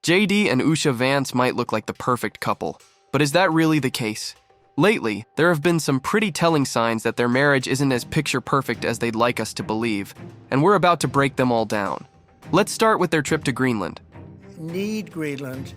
JD and Usha Vance might look like the perfect couple, but is that really the case? Lately, there have been some pretty telling signs that their marriage isn't as picture-perfect as they'd like us to believe, and we're about to break them all down. Let's start with their trip to Greenland. Need Greenland.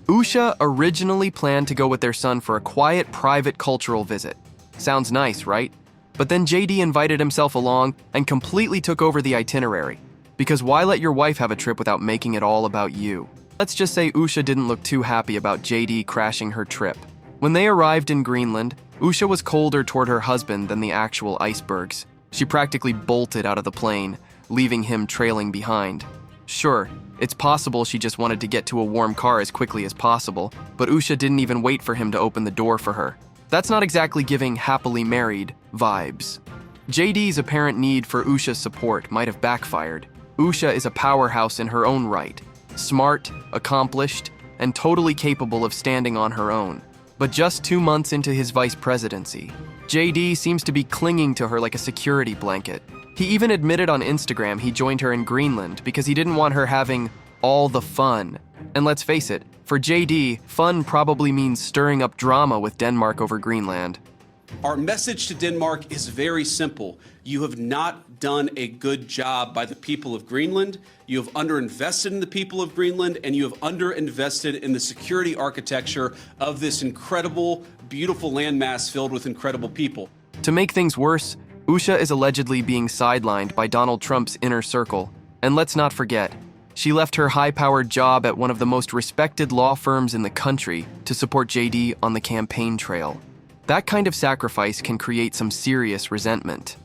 Usha originally planned to go with their son for a quiet, private cultural visit. Sounds nice, right? But then JD invited himself along and completely took over the itinerary. Because why let your wife have a trip without making it all about you? Let's just say Usha didn't look too happy about JD crashing her trip. When they arrived in Greenland, Usha was colder toward her husband than the actual icebergs. She practically bolted out of the plane, leaving him trailing behind. Sure, it's possible she just wanted to get to a warm car as quickly as possible, but Usha didn't even wait for him to open the door for her. That's not exactly giving happily married vibes. JD's apparent need for Usha's support might have backfired. Usha is a powerhouse in her own right, smart, accomplished, and totally capable of standing on her own. But just 2 months into his vice presidency, JD seems to be clinging to her like a security blanket. He even admitted on Instagram he joined her in Greenland because he didn't want her having all the fun. And let's face it, for JD, fun probably means stirring up drama with Denmark over Greenland. Our message to Denmark is very simple. You have not done a good job by the people of Greenland. You have underinvested in the people of Greenland, and you have underinvested in the security architecture of this incredible, beautiful landmass filled with incredible people. To make things worse, Usha is allegedly being sidelined by Donald Trump's inner circle. And let's not forget, she left her high-powered job at one of the most respected law firms in the country to support JD on the campaign trail. That kind of sacrifice can create some serious resentment.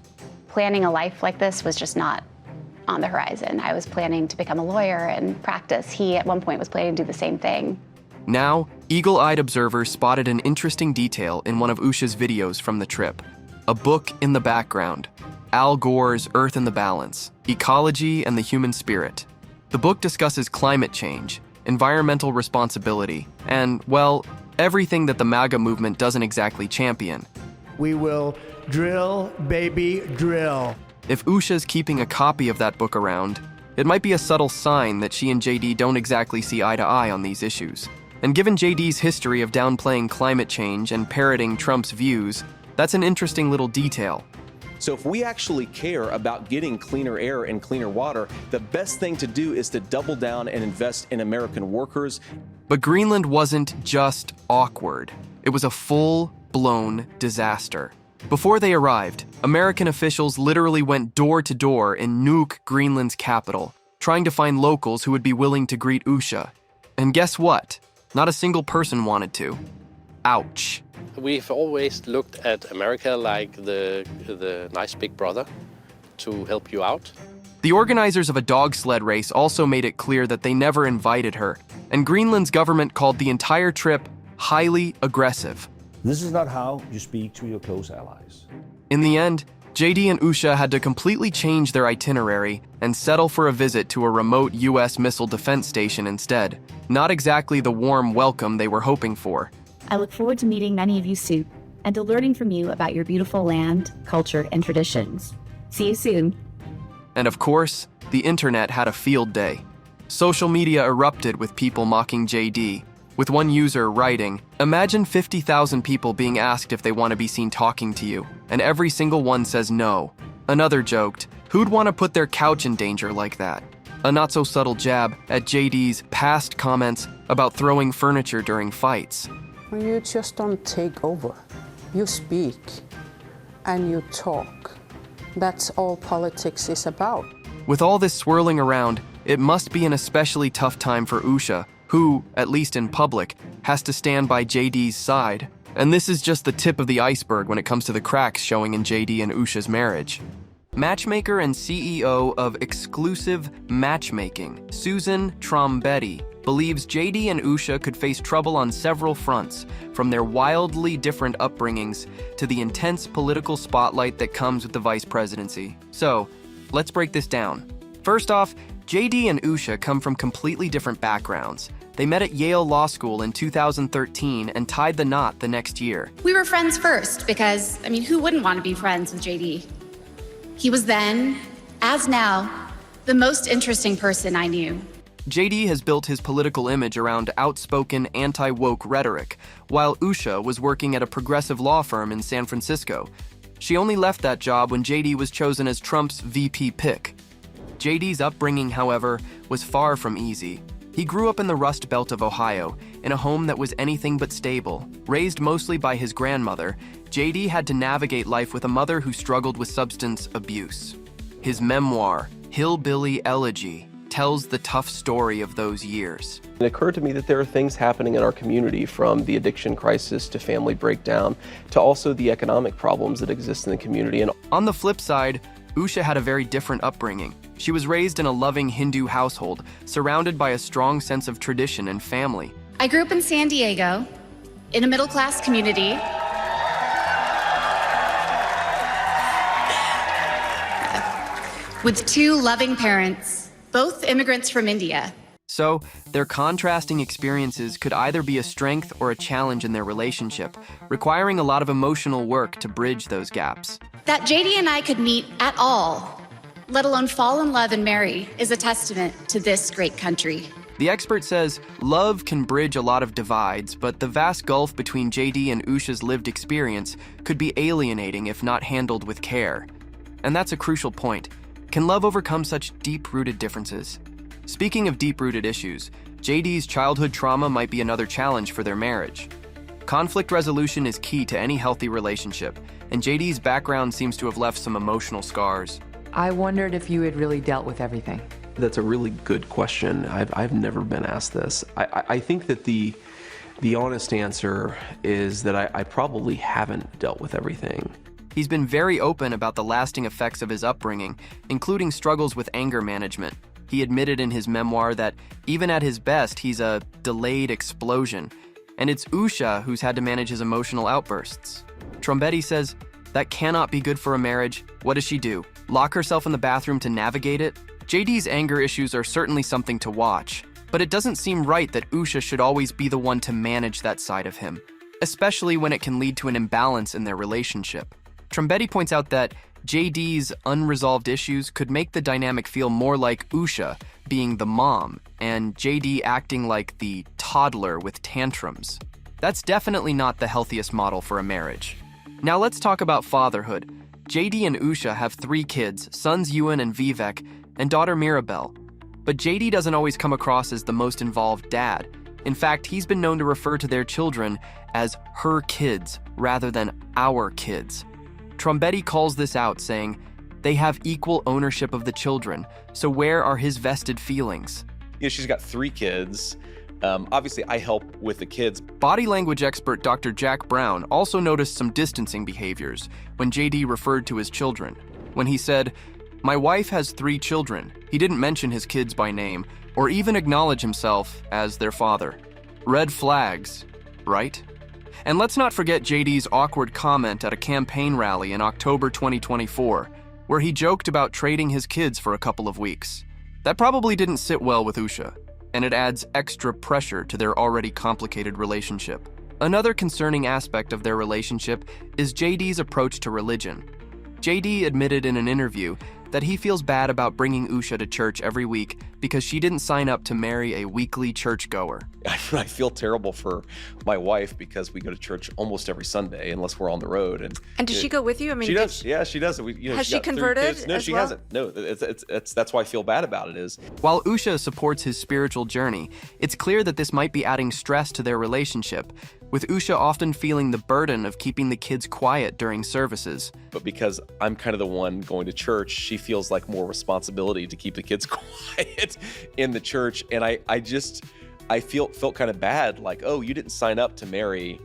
Planning a life like this was just not on the horizon. I was planning to become a lawyer and practice. He, at one point, was planning to do the same thing. Now, eagle-eyed observers spotted an interesting detail in one of Usha's videos from the trip. A book in the background. Al Gore's Earth in the Balance, Ecology and the Human Spirit. The book discusses climate change, environmental responsibility, and, well, everything that the MAGA movement doesn't exactly champion. We will drill, baby, drill. If Usha's keeping a copy of that book around, it might be a subtle sign that she and JD don't exactly see eye to eye on these issues. And given JD's history of downplaying climate change and parroting Trump's views, that's an interesting little detail. So if we actually care about getting cleaner air and cleaner water, the best thing to do is to double down and invest in American workers. But Greenland wasn't just awkward. It was a full-blown disaster. Before they arrived, American officials literally went door to door in Nuuk, Greenland's capital, trying to find locals who would be willing to greet Usha. And guess what? Not a single person wanted to. Ouch. We've always looked at America like the nice big brother to help you out. The organizers of a dog sled race also made it clear that they never invited her, and Greenland's government called the entire trip highly aggressive. This is not how you speak to your close allies. In the end, JD and Usha had to completely change their itinerary and settle for a visit to a remote US missile defense station instead. Not exactly the warm welcome they were hoping for. I look forward to meeting many of you soon and to learning from you about your beautiful land, culture, and traditions. See you soon. And of course, the internet had a field day. Social media erupted with people mocking JD, with one user writing, "Imagine 50,000 people being asked if they want to be seen talking to you, and every single one says no." Another joked, "Who'd want to put their couch in danger like that?" A not-so-subtle jab at JD's past comments about throwing furniture during fights. You just don't take over. You speak and you talk. That's all politics is about. With all this swirling around, it must be an especially tough time for Usha, who, at least in public, has to stand by JD's side. And this is just the tip of the iceberg when it comes to the cracks showing in JD and Usha's marriage. Matchmaker and CEO of Exclusive Matchmaking, Susan Trombetti, believes JD and Usha could face trouble on several fronts, from their wildly different upbringings to the intense political spotlight that comes with the vice presidency. So, let's break this down. First off, JD and Usha come from completely different backgrounds. They met at Yale Law School in 2013 and tied the knot the next year. We were friends first because, who wouldn't want to be friends with JD? He was then, as now, the most interesting person I knew. JD has built his political image around outspoken anti-woke rhetoric, while Usha was working at a progressive law firm in San Francisco. She only left that job when JD was chosen as Trump's VP pick. JD's upbringing, however, was far from easy. He grew up in the Rust Belt of Ohio, in a home that was anything but stable. Raised mostly by his grandmother, JD had to navigate life with a mother who struggled with substance abuse. His memoir, Hillbilly Elegy, tells the tough story of those years. It occurred to me that there are things happening in our community, from the addiction crisis to family breakdown to also the economic problems that exist in the community. And on the flip side, Usha had a very different upbringing. She was raised in a loving Hindu household, surrounded by a strong sense of tradition and family. I grew up in San Diego, in a middle-class community. With two loving parents, both immigrants from India. So, their contrasting experiences could either be a strength or a challenge in their relationship, requiring a lot of emotional work to bridge those gaps. That JD and I could meet at all, let alone fall in love and marry, is a testament to this great country. The expert says love can bridge a lot of divides, but the vast gulf between JD and Usha's lived experience could be alienating if not handled with care. And that's a crucial point. Can love overcome such deep-rooted differences? Speaking of deep-rooted issues, JD's childhood trauma might be another challenge for their marriage. Conflict resolution is key to any healthy relationship, and JD's background seems to have left some emotional scars. I wondered if you had really dealt with everything. that's a really good question. I've never been asked this. I think that the honest answer is that I probably haven't dealt with everything. He's been very open about the lasting effects of his upbringing, including struggles with anger management. He admitted in his memoir that even at his best, he's a delayed explosion. And it's Usha who's had to manage his emotional outbursts. Trombetti says, that cannot be good for a marriage. What does she do? Lock herself in the bathroom to navigate it? JD's anger issues are certainly something to watch, but it doesn't seem right that Usha should always be the one to manage that side of him, especially when it can lead to an imbalance in their relationship. Trombetti points out that JD's unresolved issues could make the dynamic feel more like Usha being the mom and JD acting like the toddler with tantrums. That's definitely not the healthiest model for a marriage. Now let's talk about fatherhood. JD and Usha have 3 kids, sons Ewan and Vivek, and daughter Mirabelle. But JD doesn't always come across as the most involved dad. In fact, he's been known to refer to their children as her kids rather than our kids. Trombetti calls this out, saying, they have equal ownership of the children, so where are his vested feelings? You know, she's got 3 kids. Obviously, I help with the kids. Body language expert Dr. Jack Brown also noticed some distancing behaviors when JD referred to his children. When he said, my wife has 3 children, he didn't mention his kids by name or even acknowledge himself as their father. Red flags, right? And let's not forget JD's awkward comment at a campaign rally in October 2024, where he joked about trading his kids for a couple of weeks. That probably didn't sit well with Usha, and it adds extra pressure to their already complicated relationship. Another concerning aspect of their relationship is JD's approach to religion. JD admitted in an interview that he feels bad about bringing Usha to church every week because she didn't sign up to marry a weekly churchgoer. I feel terrible for my wife because we go to church almost every Sunday unless we're on the road. And does she go with you? I mean, she does. Yeah, she does. Has she converted? No, she hasn't. No, that's why I feel bad about it. Is while Usha supports his spiritual journey, it's clear that this might be adding stress to their relationship, with Usha often feeling the burden of keeping the kids quiet during services. But because I'm kind of the one going to church, she feels like more responsibility to keep the kids quiet in the church. And I felt kind of bad, like, oh, you didn't sign up to marry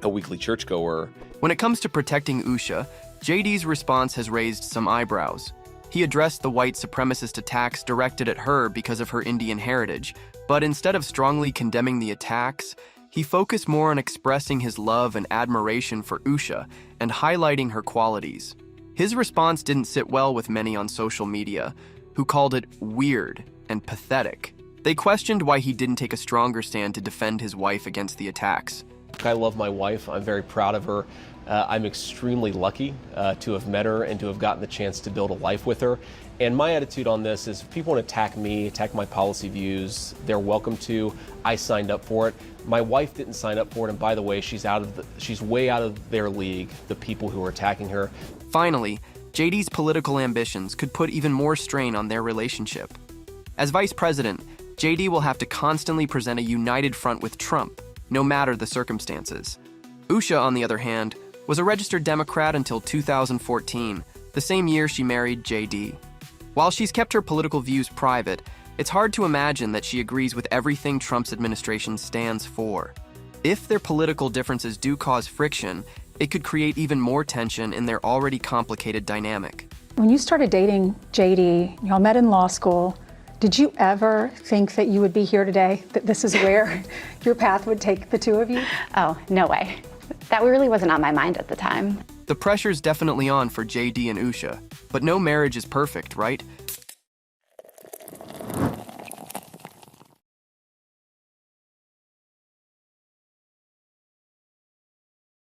a weekly churchgoer. When it comes to protecting Usha, JD's response has raised some eyebrows. He addressed the white supremacist attacks directed at her because of her Indian heritage, but instead of strongly condemning the attacks, he focused more on expressing his love and admiration for Usha and highlighting her qualities. His response didn't sit well with many on social media, who called it weird and pathetic. They questioned why he didn't take a stronger stand to defend his wife against the attacks. I love my wife. I'm very proud of her. I'm extremely lucky to have met her and to have gotten the chance to build a life with her. And my attitude on this is if people want to attack me, attack my policy views, they're welcome to. I signed up for it. My wife didn't sign up for it, and by the way, she's way out of their league, the people who are attacking her. Finally, JD's political ambitions could put even more strain on their relationship. As vice president, JD will have to constantly present a united front with Trump, no matter the circumstances. Usha, on the other hand, was a registered Democrat until 2014, the same year she married JD. While she's kept her political views private, it's hard to imagine that she agrees with everything Trump's administration stands for. If their political differences do cause friction, it could create even more tension in their already complicated dynamic. When you started dating JD, y'all met in law school, did you ever think that you would be here today, that this is where your path would take the two of you? Oh, no way. That really wasn't on my mind at the time. The pressure's definitely on for JD and Usha, but no marriage is perfect, right?